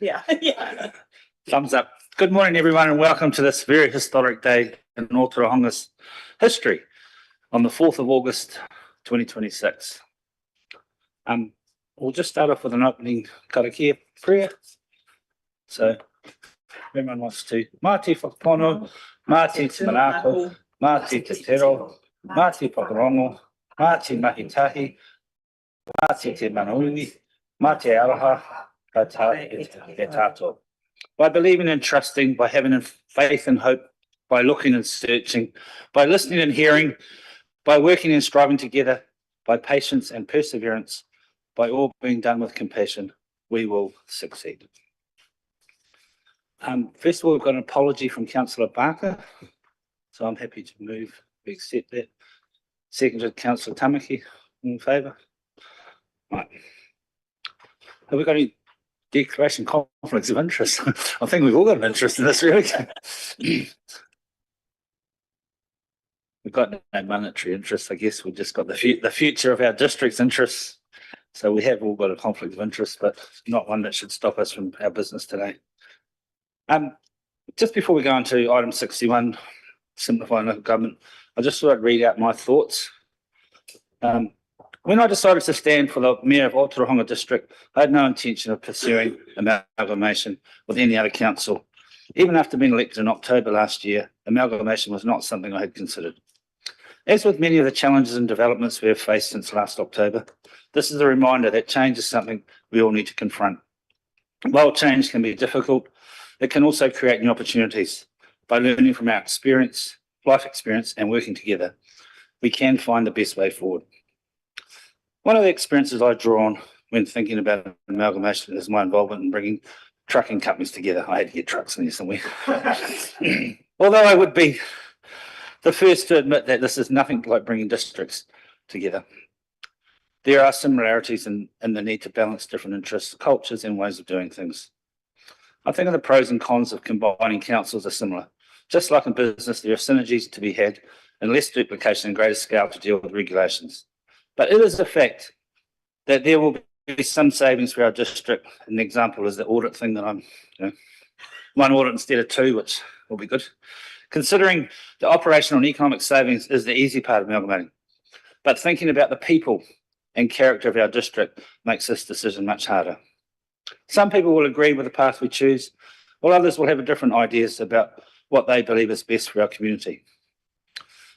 Yeah, yeah. Thumbs up. Good morning, everyone, and welcome to this very historic day in Ōtorohanga's history on the 4th of August, 2026. We'll just start off with an opening karakia prayer. So, everyone wants to. Mā te whakapono, mā te manako, mā te tero, mā te whakarongo, mā te mahitahi, mā te manauni, mā te aroha, ka tae e tātou. By believing and trusting, by having faith and hope, by looking and searching, by listening and hearing, by working and striving together, by patience and perseverance, by all being done with compassion, we will succeed. First of all, we've got an apology from Councillor Barker, so I'm happy to move, we accept that. Seconded Councillor Tamaki, in favour? Right. Have we got any declaration conflicts of interest? I think we've all got an interest in this, really. We've got no monetary interest, I guess. We've just got the future of our district's interests. So we have all got a conflict of interest, but not one that should stop us from our business today. Just before we go on to item 61, simplifying local government, I just thought I'd read out my thoughts. When I decided to stand for the Mayor of Ōtorohanga District, I had no intention of pursuing amalgamation with any other council. Even after being elected in October last year, amalgamation was not something I had considered. As with many of the challenges and developments we have faced since last October, this is a reminder that change is something we all need to confront. While change can be difficult, it can also create new opportunities. By learning from our experience, life experience, and working together, we can find the best way forward. One of the experiences I draw on when thinking about amalgamation is my involvement in bringing trucking companies together. I had to get trucks in there somewhere. Although I would be the first to admit that this is nothing like bringing districts together. There are similarities in the need to balance different interests, cultures, and ways of doing things. I think the pros and cons of combining councils are similar. Just like in business, there are synergies to be had and less duplication and greater scale to deal with regulations. But it is a fact that there will be some savings for our district. An example is the audit thing that I'm, one audit instead of two, which will be good. Considering the operational and economic savings is the easy part of amalgamating. But thinking about the people and character of our district makes this decision much harder. Some people will agree with the path we choose, while others will have different ideas about what they believe is best for our community.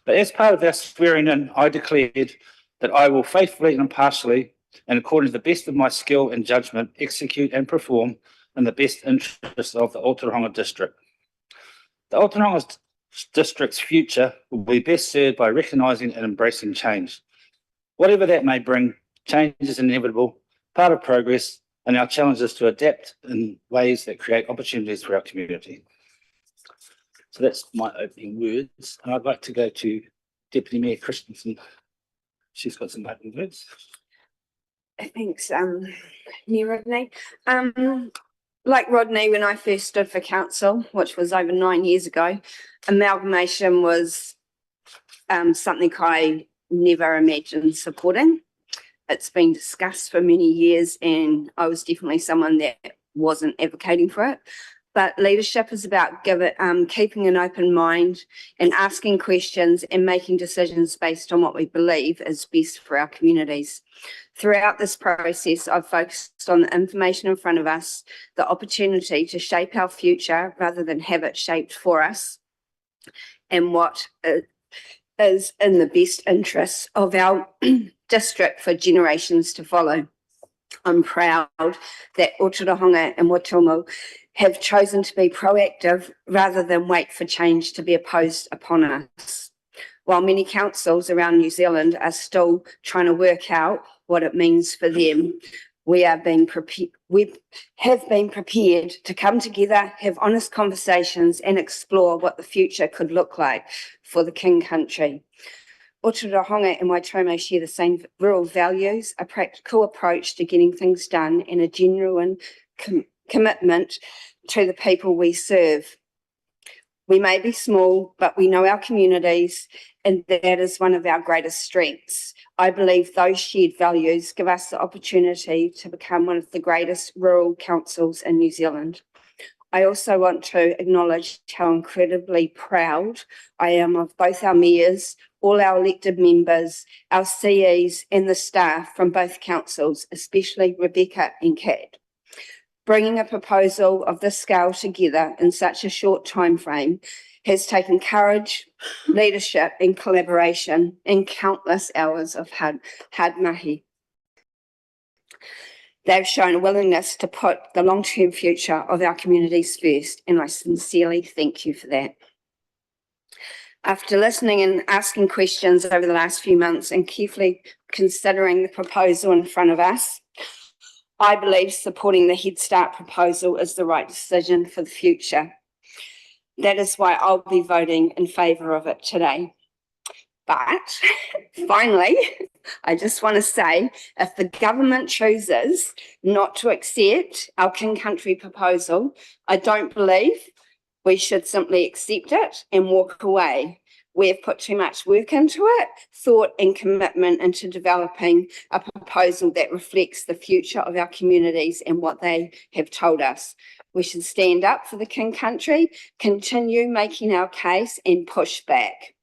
But as part of our swearing in, I declared that I will faithfully and impartially, and according to the best of my skill and judgment, execute and perform in the best interests of the Ōtorohanga District. The Ōtorohanga District's future will be best served by recognising and embracing change. Whatever that may bring, change is inevitable, part of progress, and our challenge is to adapt in ways that create opportunities for our community. So that's my opening words. And I'd like to go to Deputy Mayor Christensen. She's got some opening words. Thanks, Mayor Rodney. Like Rodney, when I first stood for council, which was over 9 years ago, amalgamation was something I never imagined supporting. It's been discussed for many years, and I was definitely someone that wasn't advocating for it. But leadership is about keeping an open mind and asking questions and making decisions based on what we believe is best for our communities. Throughout this process, I've focused on the information in front of us, the opportunity to shape our future rather than have it shaped for us, and what is in the best interests of our district for generations to follow. I'm proud that Ōtorohanga and Waitangi have chosen to be proactive rather than wait for change to be imposed upon us. While many councils around New Zealand are still trying to work out what it means for them, we have been prepared to come together, have honest conversations, and explore what the future could look like for the King Country. Ōtorohanga and Waitangi share the same rural values, a practical approach to getting things done, and a genuine commitment to the people we serve. We may be small, but we know our communities, and that is one of our greatest strengths. I believe those shared values give us the opportunity to become one of the greatest rural councils in New Zealand. I also want to acknowledge how incredibly proud I am of both our mayors, all our elected members, our CEs and the staff from both councils, especially Rebecca and Kat. Bringing a proposal of this scale together in such a short time frame has taken courage, leadership and collaboration and countless hours of hard mahi. They've shown a willingness to put the long-term future of our communities first, and I sincerely thank you for that. After listening and asking questions over the last few months and carefully considering the proposal in front of us, I believe supporting the Head Start proposal is the right decision for the future. That is why I'll be voting in favour of it today. But finally, I just want to say, if the government chooses not to accept our King Country proposal, I don't believe we should simply accept it and walk away. We have put too much work into it, thought and commitment into developing a proposal that reflects the future of our communities and what they have told us. We should stand up for the King Country, continue making our case and push back.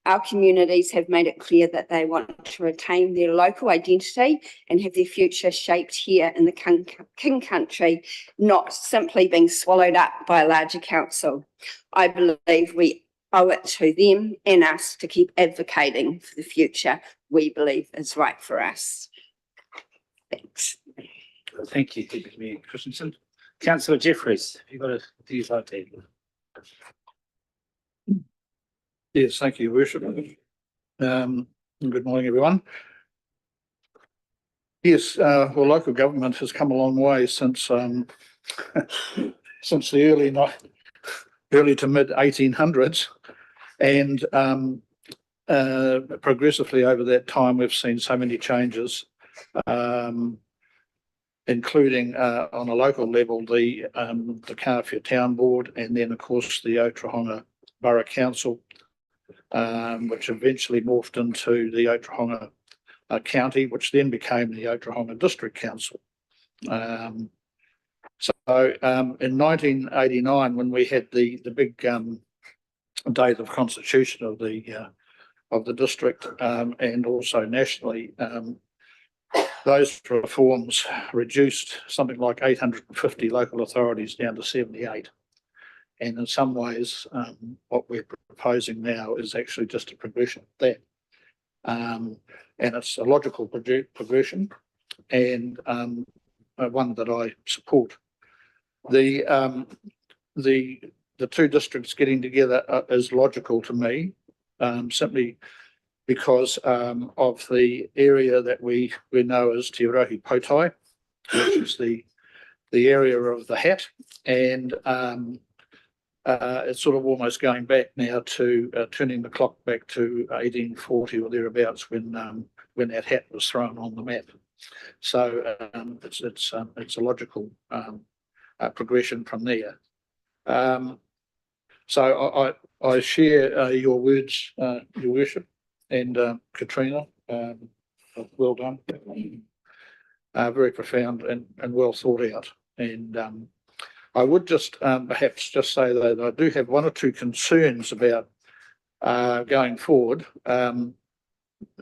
Our communities have made it clear that they want to retain their local identity and have their future shaped here in the King Country, not simply being swallowed up by a larger council. I believe we owe it to them and us to keep advocating for the future we believe is right for us. Thanks. Thank you, Deputy Mayor Christensen. Councillor Jeffries, have you got a view vote there? Yes, thank you, Worship. And good morning, everyone. Yes, well, local government has come a long way since since the early to mid 1800s, and progressively over that time, we've seen so many changes, including on a local level the Kawhia Town Board, and then of course the Ōtorohanga Borough Council, which eventually morphed into the Ōtorohanga County, which then became the Ōtorohanga District Council. In 1989, when we had the big date of constitution of the district, and also nationally, those reforms reduced something like 850 local authorities down to 78. And in some ways, what we're proposing now is actually just a progression of that. And it's a logical progression, and one that I support. The two districts getting together is logical to me, simply because of the area that we know as Te Rahi Potai, which is the area of the hat, and it's sort of almost going back now to turning the clock back to 1840 or thereabouts, when that hat was thrown on the map. So it's a logical progression from there. So I share your words, Your Worship, and Katrina. Well done. Very profound and well thought out. And I would just perhaps just say that I do have one or two concerns about going forward.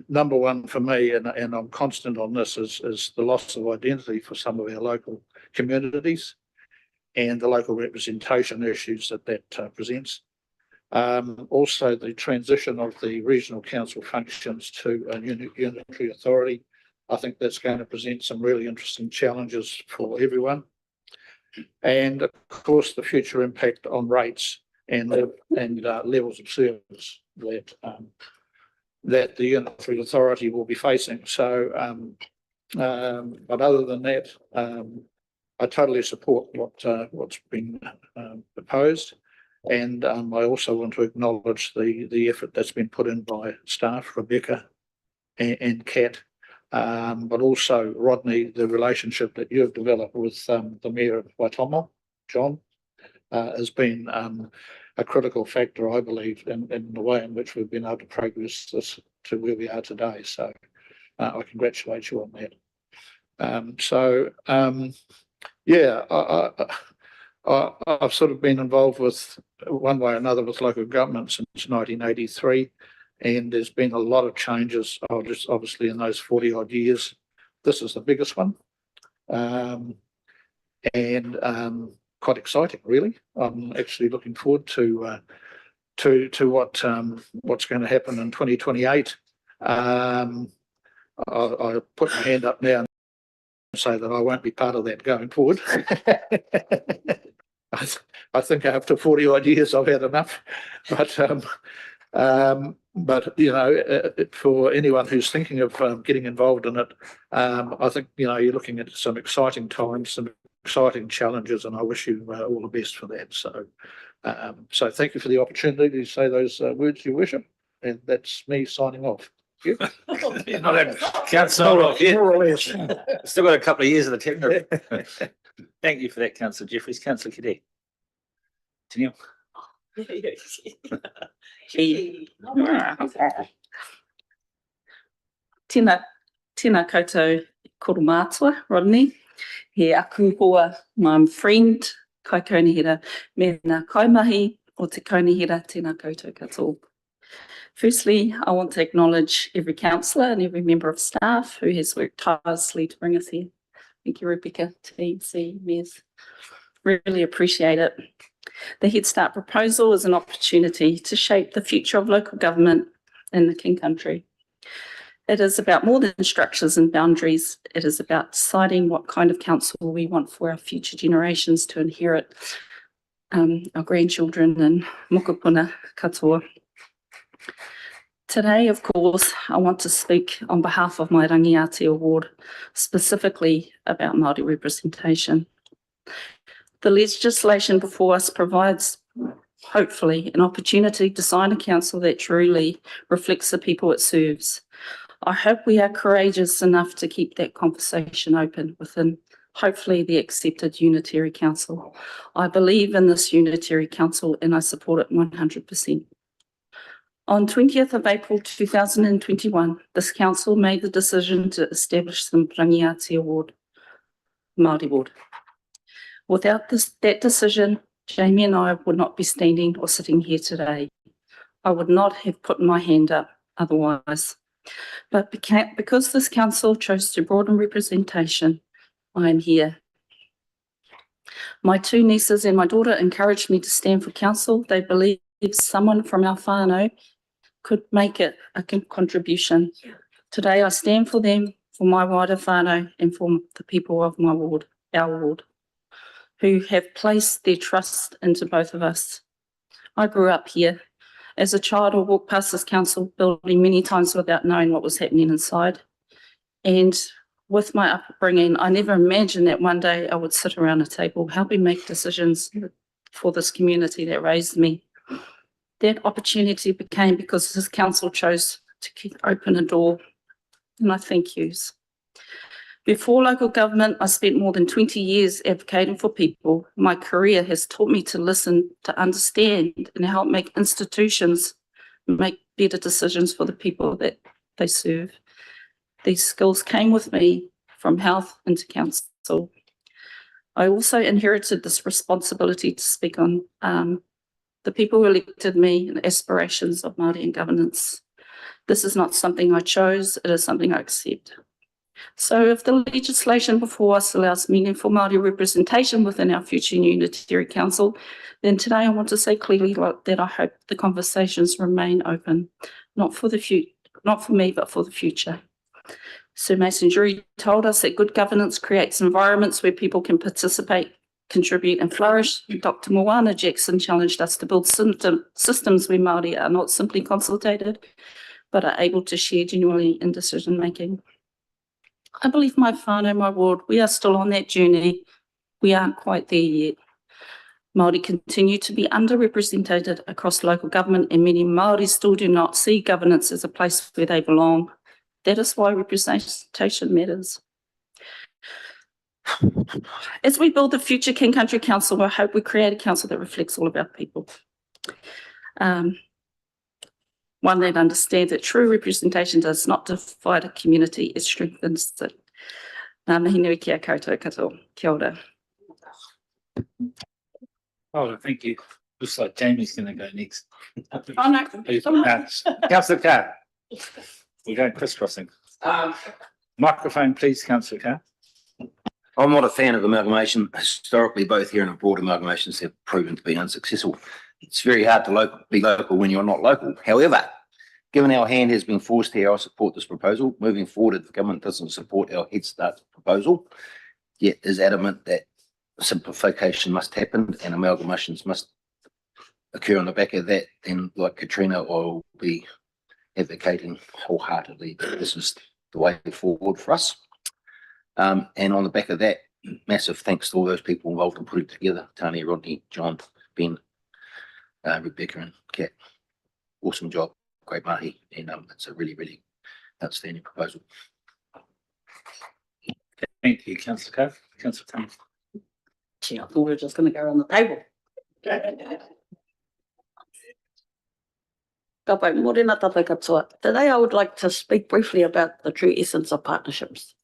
Number one for me, and I'm constant on this, is the loss of identity for some of our local communities and the local representation issues that presents. Also, the transition of the regional council functions to a unitary authority. I think that's going to present some really interesting challenges for everyone. And of course, the future impact on rates and levels of service that the unitary authority will be facing. So, but other than that, I totally support what's been proposed, and I also want to acknowledge the effort that's been put in by staff, Rebecca and Kat. But also, Rodney, the relationship that you have developed with the Mayor of Waitomo, John, has been a critical factor, I believe, in the way in which we've been able to progress this to where we are today. So I congratulate you on that. Yeah, I've sort of been involved with one way or another with local government since 1983, and there's been a lot of changes, just obviously in those 40 odd years. This is the biggest one, and quite exciting, really. I'm actually looking forward to what's going to happen in 2028. I'll put my hand up now and say that I won't be part of that going forward. I think after 40 odd years I've had enough, but you know, for anyone who's thinking of getting involved in it, I think, you know, you're looking at some exciting times, some exciting challenges, and I wish you all the best for that. So so thank you for the opportunity to say those words, Your Worship, and that's me signing off. You're not a councillor yet. More or less. Still got a couple of years of the tenure. Thank you for that, Councillor Jeffries. Councillor Cadet. Teniwa. Tēnā koutou koro mātua, Rodney. He aku hoa my friend, kai kaunihira, me ngā kaimahi o te kaunihira, tēnā koutou katoa. Firstly, I want to acknowledge every councillor and every member of staff who has worked tirelessly to bring us here. Thank you, Rebecca, TC, Ms. Really appreciate it. The Head Start proposal is an opportunity to shape the future of local government in the King Country. It is about more than structures and boundaries. It is about deciding what kind of council we want for our future generations to inherit, our grandchildren and mokopuna katoa. Today, of course, I want to speak on behalf of my Rangiati Award, specifically about Māori representation. The legislation before us provides, hopefully, an opportunity to design a council that truly reflects the people it serves. I hope we are courageous enough to keep that conversation open within, hopefully, the accepted Unitary Council. I believe in this Unitary Council and I support it 100%. On 20th of April 2021, this council made the decision to establish the Rangiati Award, Māori Award. Without that decision, Jamie and I would not be standing or sitting here today. I would not have put my hand up otherwise. But because this council chose to broaden representation, I am here. My two nieces and my daughter encouraged me to stand for council. They believe someone from our whānau could make it a contribution. Today I stand for them, for my wider whānau and for the people of my ward, our ward, who have placed their trust into both of us. I grew up here. As a child, I walked past this council building many times without knowing what was happening inside. And with my upbringing, I never imagined that one day I would sit around a table helping make decisions for this community that raised me. That opportunity became because this council chose to keep open a door, and I thank yous. Before local government, I spent more than 20 years advocating for people. My career has taught me to listen, to understand, and help make institutions make better decisions for the people that they serve. These skills came with me from health into council. I also inherited this responsibility to speak on the people who elected me and the aspirations of Māori in governance. This is not something I chose, it is something I accept. So if the legislation before us allows meaningful Māori representation within our future Unitary Council, then today I want to say clearly that I hope the conversations remain open, not for me, but for the future. Sir Mason Drury told us that good governance creates environments where people can participate, contribute and flourish. Dr. Moana Jackson challenged us to build systems where Māori are not simply consultated, but are able to share genuinely in decision making. I believe my whānau, my ward, we are still on that journey. We aren't quite there yet. Māori continue to be underrepresented across local government, and many Māori still do not see governance as a place where they belong. That is why representation matters. As we build the future King Country Council, I hope we create a council that reflects all of our people. One that understands that true representation does not divide a community, it strengthens it. Nā mihi nui kia koutou katoa. Kia ora. Oh, thank you. Looks like Jamie's going to go next. Oh, no. Councillor Carr. We're going crisscrossing. Microphone, please, Councillor Carr. I'm not a fan of amalgamation. Historically, both here and abroad, amalgamations have proven to be unsuccessful. It's very hard to be local when you're not local. However, given our hand has been forced here, I support this proposal. Moving forward, if the government doesn't support our Head Start proposal, yet is adamant that simplification must happen and amalgamations must occur on the back of that, then like Katrina, I'll be advocating wholeheartedly that this is the way forward for us. And on the back of that, massive thanks to all those people involved in putting it together: Tani, Rodney, John, Ben, Rebecca and Kat. Awesome job, great mahi, and it's a really, really outstanding proposal. Thank you, Councillor Carr. Councillor Cummins. Gee, I thought we were just going to go around the table. Ka pai, morena tātou katoa. Today I would like to speak briefly about the true essence of partnerships.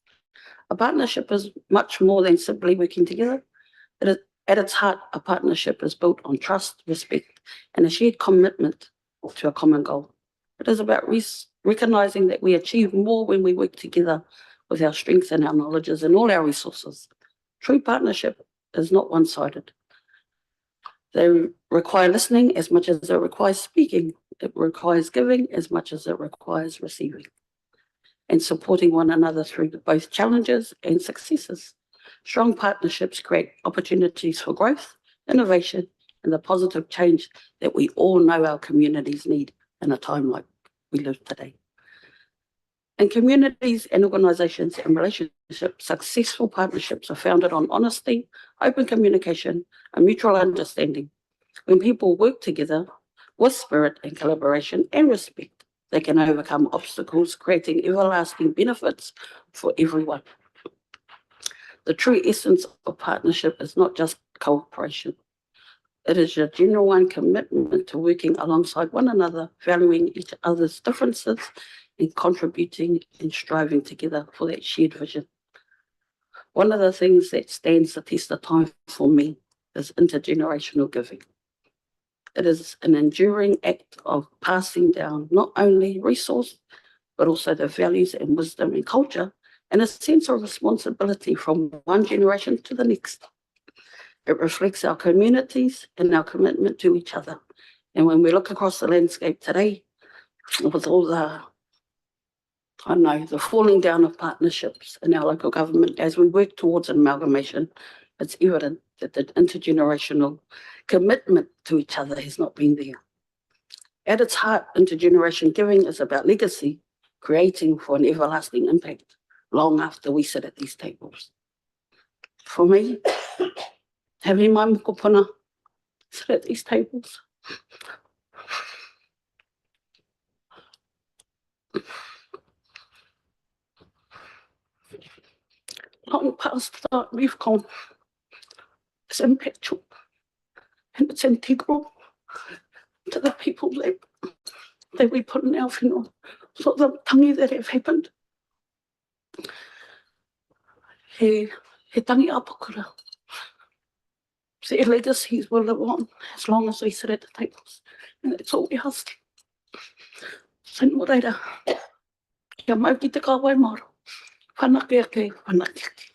A partnership is much more than simply working together. At its heart, a partnership is built on trust, respect, and a shared commitment to a common goal. It is about recognising that we achieve more when we work together with our strengths and our knowledges and all our resources. True partnership is not one-sided. They require listening as much as it requires speaking. It requires giving as much as it requires receiving, and supporting one another through both challenges and successes. Strong partnerships create opportunities for growth, innovation, and the positive change that we all know our communities need in a time like we live today. In communities and organisations and relationships, successful partnerships are founded on honesty, open communication, and mutual understanding. When people work together with spirit and collaboration and respect, they can overcome obstacles, creating everlasting benefits for everyone. The true essence of partnership is not just cooperation. It is a genuine commitment to working alongside one another, valuing each other's differences, and contributing and striving together for that shared vision. One of the things that stands the test of time for me is intergenerational giving. It is an enduring act of passing down not only resource, but also the values and wisdom and culture, and a sense of responsibility from one generation to the next. It reflects our communities and our commitment to each other. And when we look across the landscape today, with all the falling down of partnerships in our local government, as we work towards an amalgamation, it's evident that the intergenerational commitment to each other has not been there. At its heart, intergeneration giving is about legacy, creating for an everlasting impact long after we sit at these tables. For me, having my mokopuna sit at these tables, long past that we've gone, is impactful and it's integral to the people that we put in our whenua. So the tangi that have happened, he tangi apakura. Their legacies will live on as long as we sit at the tables, and that's all we ask. So no reira, kia mau ki te kawai maro, whanake ake, whanake ake.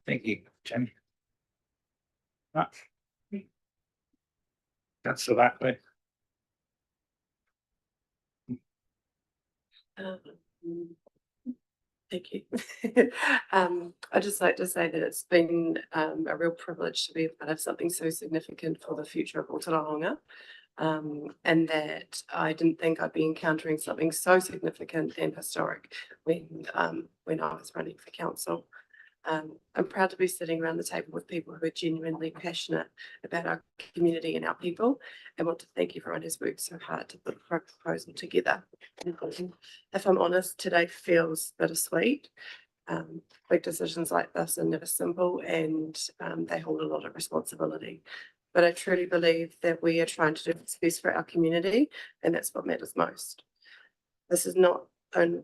Thank you, Jamie. Right. Councillor Barclay. Thank you. I'd just like to say that it's been a real privilege to be a part of something so significant for the future of Ōtorohanga, and that I didn't think I'd be encountering something so significant and historic when I was running for council. I'm proud to be sitting around the table with people who are genuinely passionate about our community and our people, and want to thank everyone who's worked so hard to put the proposal together. If I'm honest, today feels bittersweet. Big decisions like this are never simple, and they hold a lot of responsibility. But I truly believe that we are trying to do what's best for our community, and that's what matters most. This is only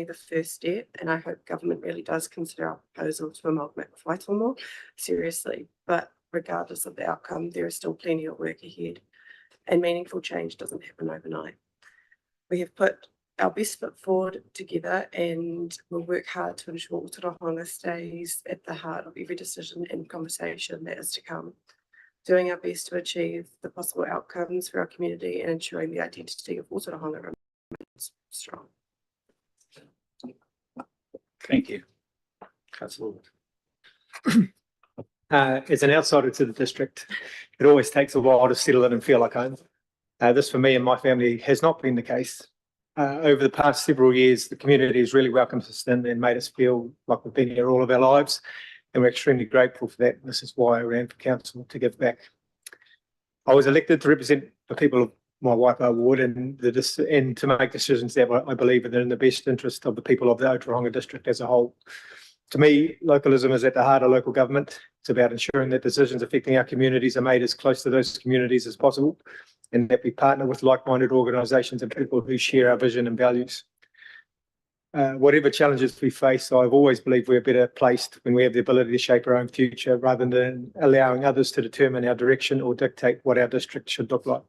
the first step, and I hope government really does consider our proposal to amalgamate with Waitomo seriously. But regardless of the outcome, there is still plenty of work ahead, and meaningful change doesn't happen overnight. We have put our best foot forward together, and we'll work hard to ensure Ōtorohanga stays at the heart of every decision and conversation that is to come, doing our best to achieve the possible outcomes for our community and ensuring the identity of Ōtorohanga remains strong. Thank you. Councillor. As an outsider to the district, it always takes a while to settle in and feel like home. This for me and my family has not been the case. Over the past several years, the community has really welcomed us in and made us feel like we've been here all of our lives, and we're extremely grateful for that. This is why I ran for council, to give back. I was elected to represent the people of my Waipa ward and to make decisions that I believe are in the best interest of the people of the Ōtorohanga district as a whole. To me, localism is at the heart of local government. It's about ensuring that decisions affecting our communities are made as close to those communities as possible, and that we partner with like-minded organisations and people who share our vision and values. Whatever challenges we face, I've always believed we're better placed when we have the ability to shape our own future rather than allowing others to determine our direction or dictate what our district should look like.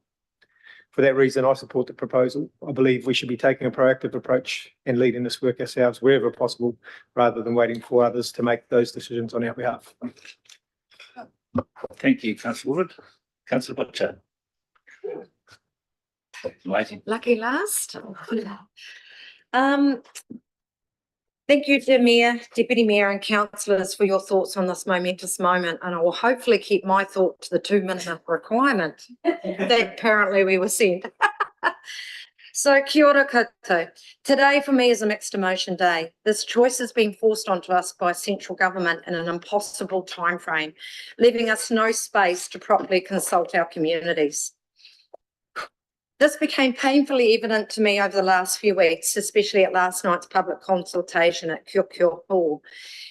For that reason, I support the proposal. I believe we should be taking a proactive approach and leading this work ourselves wherever possible, rather than waiting for others to make those decisions on our behalf. Thank you, Councillor Wood. Councillor Butcher. Waiting. Lucky last. Thank you to Mayor, Deputy Mayor and councillors for your thoughts on this momentous moment, and I will hopefully keep my thought to the 2-minute requirement that apparently we were sent. So kia ora koutou. Today for me is a mixed emotion day. This choice has been forced onto us by central government in an impossible timeframe, leaving us no space to properly consult our communities. This became painfully evident to me over the last few weeks, especially at last night's public consultation at Kio Hall.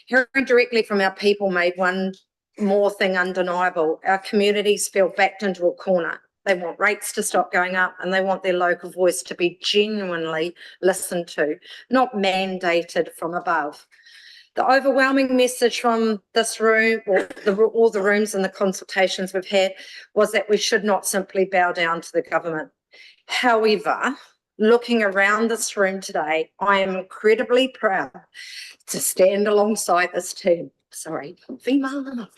Hearing directly from our people made one more thing undeniable. Our communities feel backed into a corner. They want rates to stop going up, and they want their local voice to be genuinely listened to, not mandated from above. The overwhelming message from this room, or all the rooms and the consultations we've had, was that we should not simply bow down to the government. However, looking around this room today, I am incredibly proud to stand alongside this team. Sorry, female.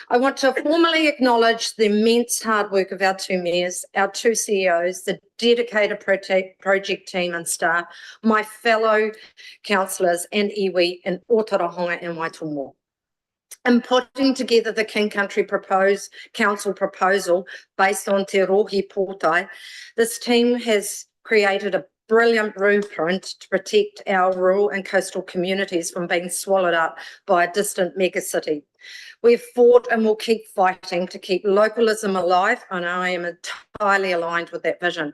I want to formally acknowledge the immense hard work of our 2 mayors, our 2 CEOs, the dedicated project team and staff, my fellow councillors and iwi in Ōtorohanga and Waitomo. In putting together the King Country Council proposal based on Te Rohi Pōtai, this team has created a brilliant blueprint to protect our rural and coastal communities from being swallowed up by a distant megacity. We've fought and will keep fighting to keep localism alive, and I am entirely aligned with that vision.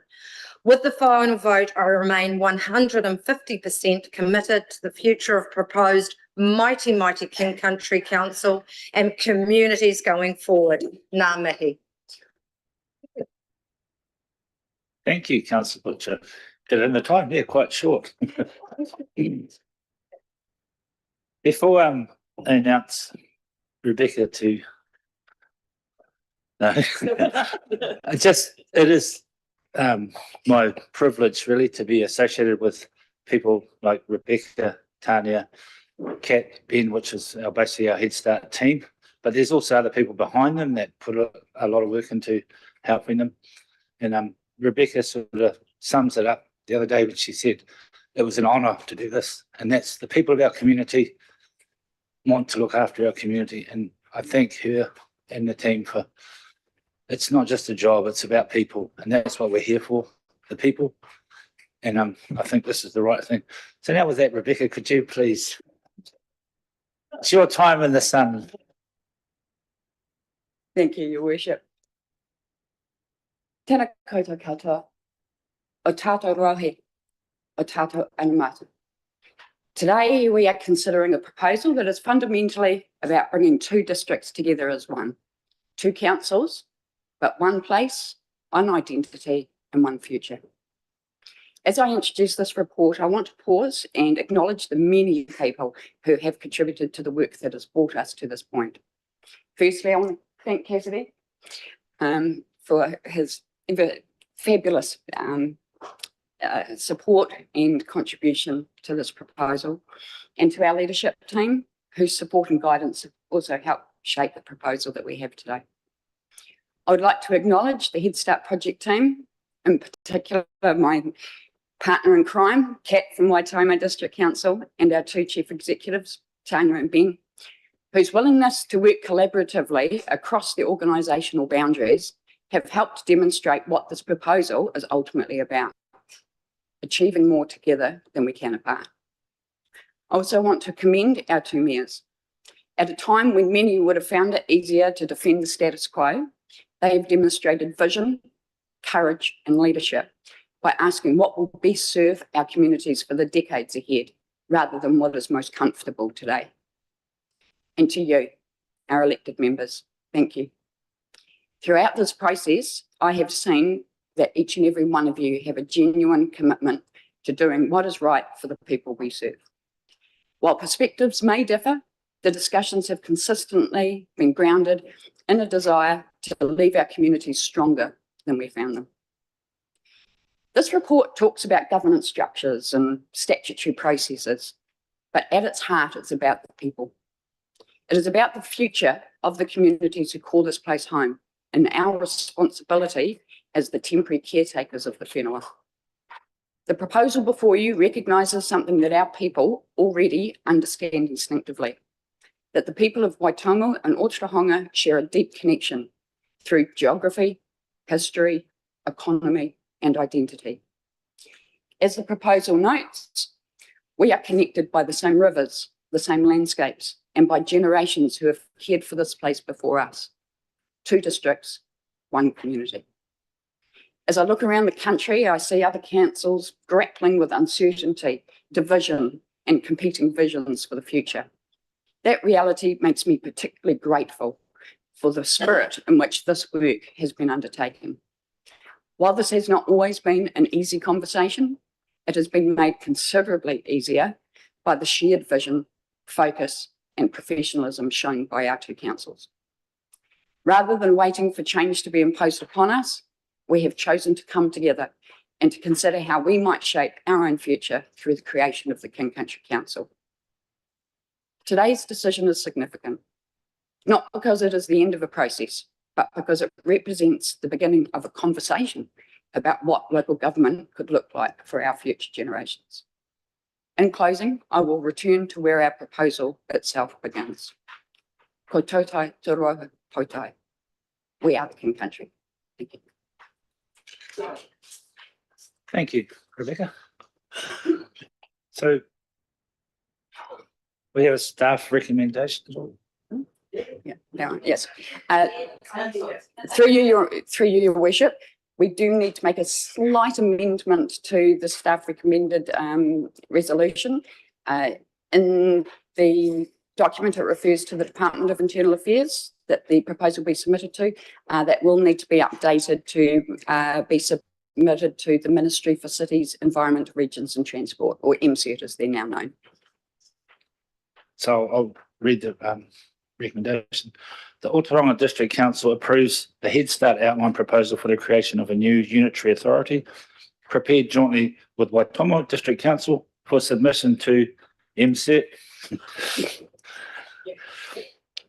With the final vote, I remain 150% committed to the future of proposed mighty King Country Council and communities going forward. Ngā mihi. Thank you, Councillor Butcher. And the time there quite short. Before I announce Rebecca to no, it is my privilege really to be associated with people like Rebecca, Tanya, Kat, Ben, which is basically our Head Start team. But there's also other people behind them that put a lot of work into helping them. And Rebecca sort of sums it up the other day when she said it was an honour to do this, and that's the people of our community want to look after our community. And I thank her and the team for, it's not just a job, it's about people, and that's what we're here for, the people. And I think this is the right thing. So now with that, Rebecca, could you please, it's your time in the sun. Thank you, Your Worship. Tēnā koutou katoa, o tātou rohe. o tātou anamata. Today, we are considering a proposal that is fundamentally about bringing two districts together as one. Two councils, but one place, one identity, and one future. As I introduce this report, I want to pause and acknowledge the many people who have contributed to the work that has brought us to this point. Firstly, I want to thank Cassidy for his fabulous support and contribution to this proposal, and to our leadership team, whose support and guidance have also helped shape the proposal that we have today. I would like to acknowledge the Head Start project team, in particular my partner in crime, Kat from Waitomo District Council, and our two chief executives, Tanya and Ben, whose willingness to work collaboratively across the organisational boundaries have helped demonstrate what this proposal is ultimately about: achieving more together than we can apart. I also want to commend our two mayors. At a time when many would have found it easier to defend the status quo, they have demonstrated vision, courage, and leadership by asking what will best serve our communities for the decades ahead, rather than what is most comfortable today. And to you, our elected members, thank you. Throughout this process, I have seen that each and every one of you have a genuine commitment to doing what is right for the people we serve. While perspectives may differ, the discussions have consistently been grounded in a desire to leave our communities stronger than we found them. This report talks about governance structures and statutory processes, but at its heart, it's about the people. It is about the future of the communities who call this place home, and our responsibility as the temporary caretakers of the whenua. The proposal before you recognises something that our people already understand instinctively: that the people of Waitomo and Ōtorohanga share a deep connection through geography, history, economy, and identity. As the proposal notes, we are connected by the same rivers, the same landscapes, and by generations who have cared for this place before us. Two districts, one community. As I look around the country, I see other councils grappling with uncertainty, division, and competing visions for the future. That reality makes me particularly grateful for the spirit in which this work has been undertaken. While this has not always been an easy conversation, it has been made considerably easier by the shared vision, focus, and professionalism shown by our two councils. Rather than waiting for change to be imposed upon us, we have chosen to come together and to consider how we might shape our own future through the creation of the King Country Council. Today's decision is significant, not because it is the end of a process, but because it represents the beginning of a conversation about what local government could look like for our future generations. In closing, I will return to where our proposal itself begins. Ko tautai te roa tautai. We are the King Country. Thank you. Thank you, Rebecca. So we have a staff recommendation as well. Yeah, no, yes. Through you, your worship, we do need to make a slight amendment to the staff recommended resolution. In the document, it refers to the Department of Internal Affairs that the proposal be submitted to. That will need to be updated to be submitted to the Ministry for Cities, Environment, Regions and Transport, or MCET as they're now known. So I'll read the recommendation. The Ōtorohanga District Council approves the Head Start outline proposal for the creation of a new unitary authority prepared jointly with Waitomo District Council for submission to MCET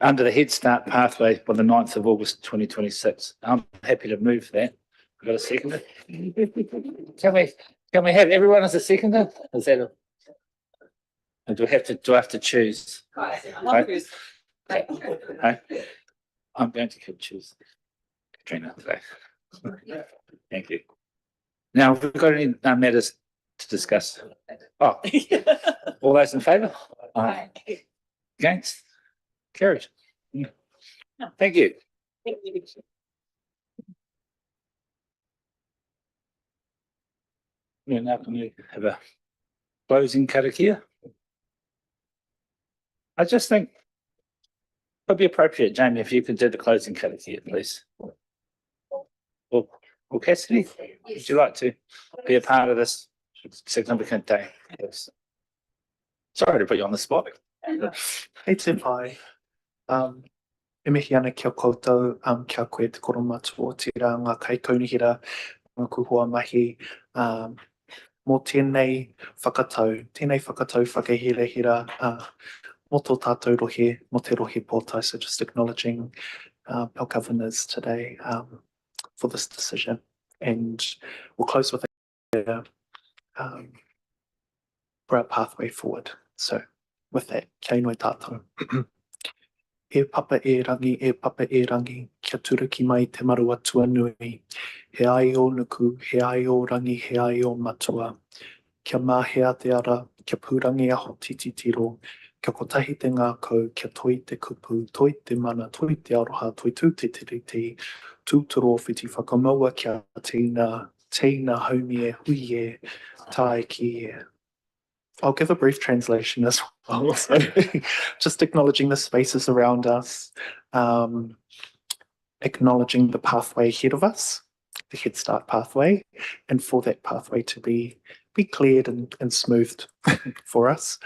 under the Head Start pathway by the 9th of August 2026. I'm happy to move that. We've got a seconder. Can we have everyone as a seconder? Is that a, and do I have to choose? Right? Hey, I'm going to choose Katrina today. Thank you. Now, have we got any matters to discuss? Oh, all those in favour? Aye. Against? Carried. Thank you. Yeah, now can we have a closing karakia. I just think it'd be appropriate, Jamie, if you could do the closing karakia, please. Or Cassidy, would you like to be a part of this significant day? Yes. Sorry to put you on the spot. Hei te pai. E mihi ana kia koutou, kia koe te koro matu o tira ngā kai kaunihira, ngā kuhua mahi. Mō tēnei whakatau whakahirahira, mō tō tātou rohe, mō te rohe pōtai. So just acknowledging our governors today for this decision. And we'll close with a for our pathway forward. So with that, kia inoi tātou. E papa e rangi, kia turaki mai te maru atua nui. He ai o nuku, he ai o rangi, he ai o matua. Kia mahea te ara, kia pūrangi aho tititiro. Kia kotahi te ngākau, kia toi te kupu, toi te mana, toi te aroha, toi tū te tiriti. Tūtoro whiti whakamaua kia tīna, tīna haumie, huie, tae ki e. I'll give a brief translation as well. So just acknowledging the spaces around us, acknowledging the pathway ahead of us, the Head Start pathway, and for that pathway to be cleared and smoothed for us,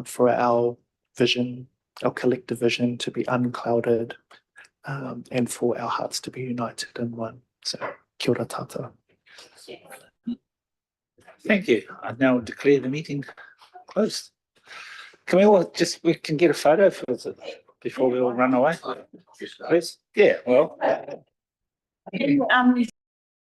for our vision, our collective vision to be unclouded, and for our hearts to be united in one. So kia ora tātou. Thank you. I now declare the meeting closed. Can we all we can get a photo for it before we all run away? Please? Yeah, well.